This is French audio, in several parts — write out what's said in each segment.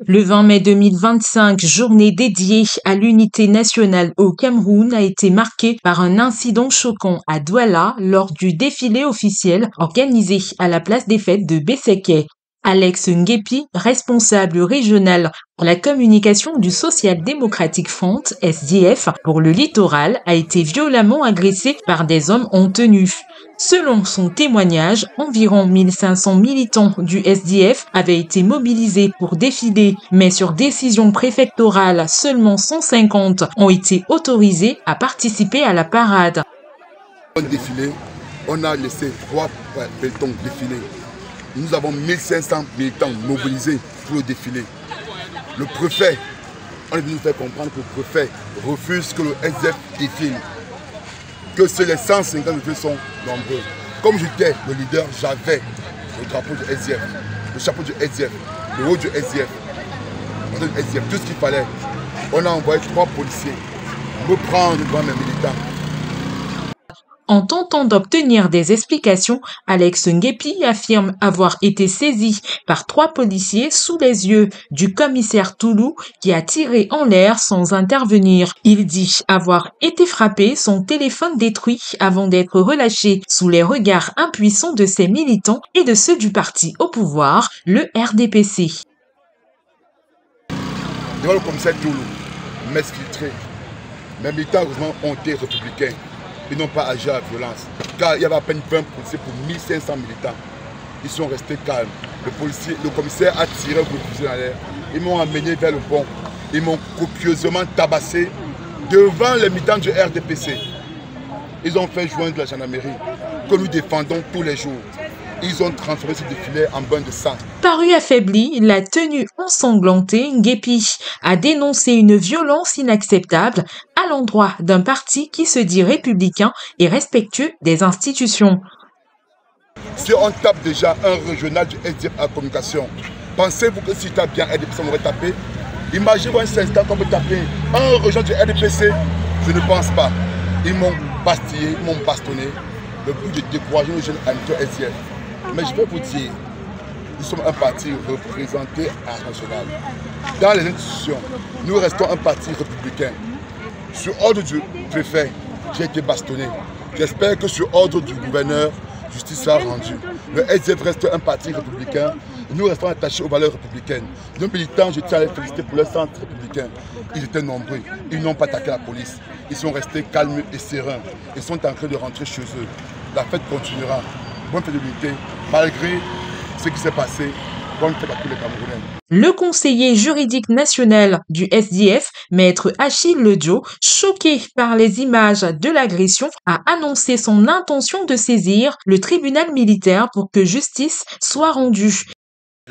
Le 20 mai 2025, journée dédiée à l'unité nationale au Cameroun, a été marquée par un incident choquant à Douala lors du défilé officiel organisé à la place des fêtes de Besseke. Alex Nguepi, responsable régional pour la communication du Social Democratic Front, SDF, pour le littoral, a été violemment agressé par des hommes en tenue. Selon son témoignage, environ 1500 militants du SDF avaient été mobilisés pour défiler, mais sur décision préfectorale, seulement 150 ont été autorisés à participer à la parade. On a laissé 3 pelotons défiler. Nous avons 1500 militants mobilisés pour le défilé. Le préfet, on est venu nous faire comprendre que le préfet refuse que le SDF défile. Que c'est les 150 qui sont nombreux. Comme j'étais le leader, j'avais le drapeau du SDF, le chapeau du SDF, le haut du SDF, tout ce qu'il fallait. On a envoyé 3 policiers me prendre devant mes militants. En tentant d'obtenir des explications, Alex Nguepi affirme avoir été saisi par 3 policiers sous les yeux du commissaire Toulou qui a tiré en l'air sans intervenir. Il dit avoir été frappé, son téléphone détruit avant d'être relâché sous les regards impuissants de ses militants et de ceux du parti au pouvoir, le RDPC. Devant le commissaire Toulou, m'exfiltrer. Mes militants heureusement ont été républicains. Ils n'ont pas agi à la violence, car il y avait à peine 20 policiers pour 1500 militants. Ils sont restés calmes. Le commissaire a tiré le fusil dans l'air. Ils m'ont amené vers le pont. Ils m'ont copieusement tabassé devant les militants du RDPC. Ils ont fait joindre la gendarmerie que nous défendons tous les jours. Ils ont transformé ce défilé en bain de sang. Paru affaibli, la tenue ensanglantée, Nguepi a dénoncé une violence inacceptable à l'endroit d'un parti qui se dit républicain et respectueux des institutions. Si on tape déjà un régional du SDF à la communication, pensez-vous que si tu tapes bien RDPC, on aurait tapé? Imaginez-vous un instant qu'on peut taper un régional du RDPC. Je ne pense pas. Ils m'ont bastillé, ils m'ont bastonné. Le but de décourager les jeunes amis SDF. Mais je vais vous dire, nous sommes un parti représenté à la nationale. Dans les institutions, nous restons un parti républicain. Sur ordre du préfet, j'ai été bastonné. J'espère que sur ordre du gouverneur, justice sera rendue. Le SDF reste un parti républicain. Nous restons attachés aux valeurs républicaines. Nos militants, je tiens à les féliciter pour leur centre républicain. Ils étaient nombreux. Ils n'ont pas attaqué la police. Ils sont restés calmes et sereins. Ils sont en train de rentrer chez eux. La fête continuera. Bonne fête de l'unité, malgré ce qui s'est passé. Bonne fête à tous les Camerounais. Le conseiller juridique national du SDF, maître Achille Ledio, choqué par les images de l'agression, a annoncé son intention de saisir le tribunal militaire pour que justice soit rendue.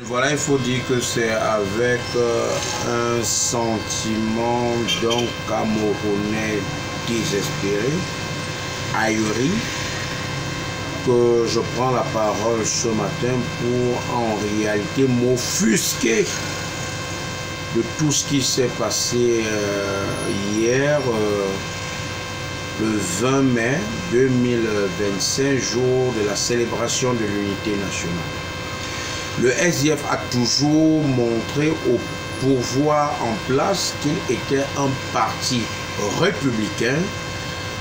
Voilà, il faut dire que c'est avec un sentiment d'un Camerounais désespéré, ahuri, que je prends la parole ce matin pour en réalité m'offusquer de tout ce qui s'est passé hier, le 20 mai 2025, jour de la célébration de l'unité nationale. Le SDF a toujours montré au pouvoir en place qu'il était un parti républicain.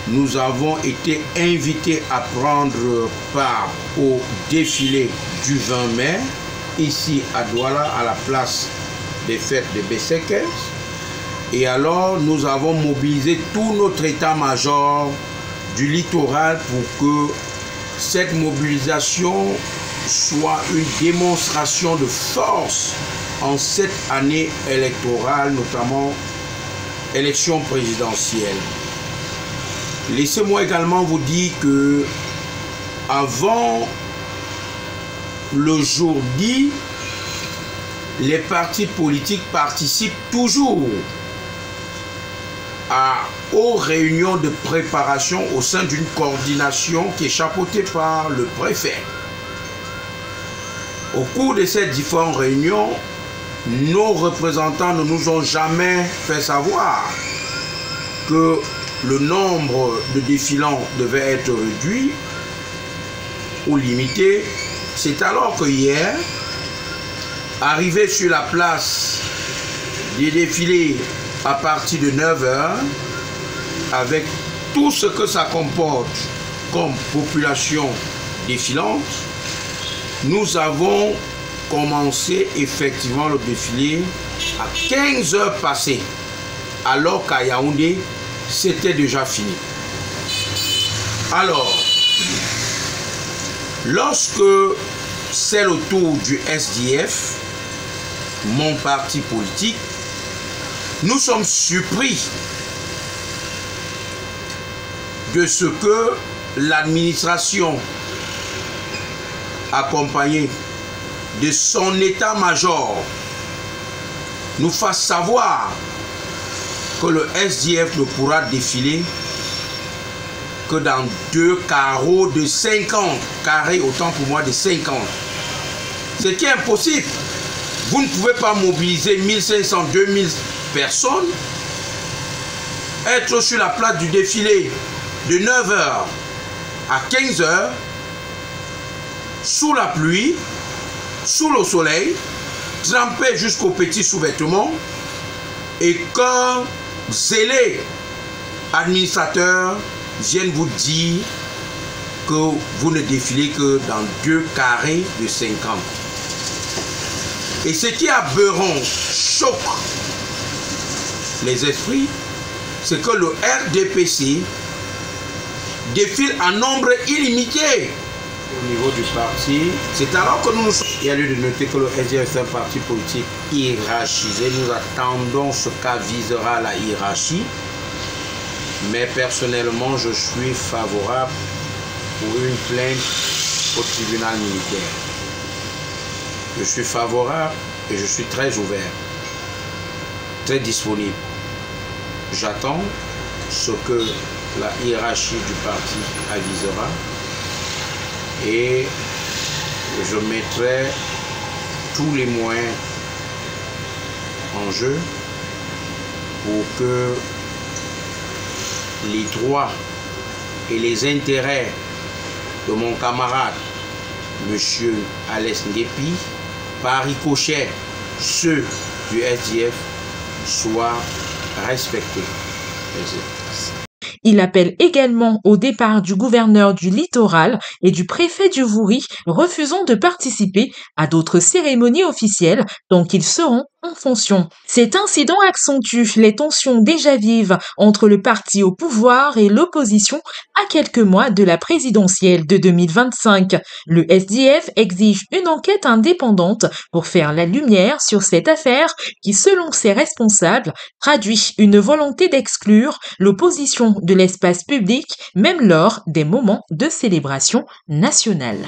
Nous avons été invités à prendre part au défilé du 20 mai, ici à Douala, à la place des fêtes de Besseke. Et alors, nous avons mobilisé tout notre état-major du littoral pour que cette mobilisation soit une démonstration de force en cette année électorale, notamment élection présidentielle. Laissez-moi également vous dire que avant le jour dit, les partis politiques participent toujours aux réunions de préparation au sein d'une coordination qui est chapeautée par le préfet. Au cours de ces différentes réunions, nos représentants ne nous ont jamais fait savoir que le nombre de défilants devait être réduit ou limité. C'est alors que hier, arrivé sur la place des défilés à partir de 9h avec tout ce que ça comporte comme population défilante. Nous avons commencé effectivement le défilé à 15h passées, alors qu'à Yaoundé, c'était déjà fini. Alors, lorsque c'est le tour du SDF, mon parti politique, nous sommes surpris de ce que l'administration, accompagnée de son état-major, nous fasse savoir que le SDF ne pourra défiler que dans 2 carreaux de 50, carrés autant pour moi de 50. Ce qui est impossible. Vous ne pouvez pas mobiliser 1500, 2000 personnes, être sur la place du défilé de 9h à 15h, sous la pluie, sous le soleil, trempé jusqu'aux petits sous-vêtements, et qu'un zélé administrateur vienne vous dire que vous ne défilez que dans 2 carrés de 50. Et ce qui est aberrant, choque les esprits, c'est que le RDPC défile en nombre illimité. Au niveau du parti, c'est alors que nous sommes... Il y a lieu de noter que le SDF est un parti politique hiérarchisé. Nous attendons ce qu'avisera la hiérarchie. Mais personnellement, je suis favorable pour une plainte au tribunal militaire. Je suis favorable et je suis très ouvert, très disponible. J'attends ce que la hiérarchie du parti avisera et je mettrai tous les moyens en jeu pour que les droits et les intérêts de mon camarade, M. Alès Ngepi, par ricochet, ceux du SDF, soient respectés. Il appelle également au départ du gouverneur du littoral et du préfet du Vouri, refusant de participer à d'autres cérémonies officielles tant qu'ils seront en fonction. Cet incident accentue les tensions déjà vives entre le parti au pouvoir et l'opposition à quelques mois de la présidentielle de 2025. Le SDF exige une enquête indépendante pour faire la lumière sur cette affaire qui, selon ses responsables, traduit une volonté d'exclure l'opposition de l'espace public, même lors des moments de célébration nationale.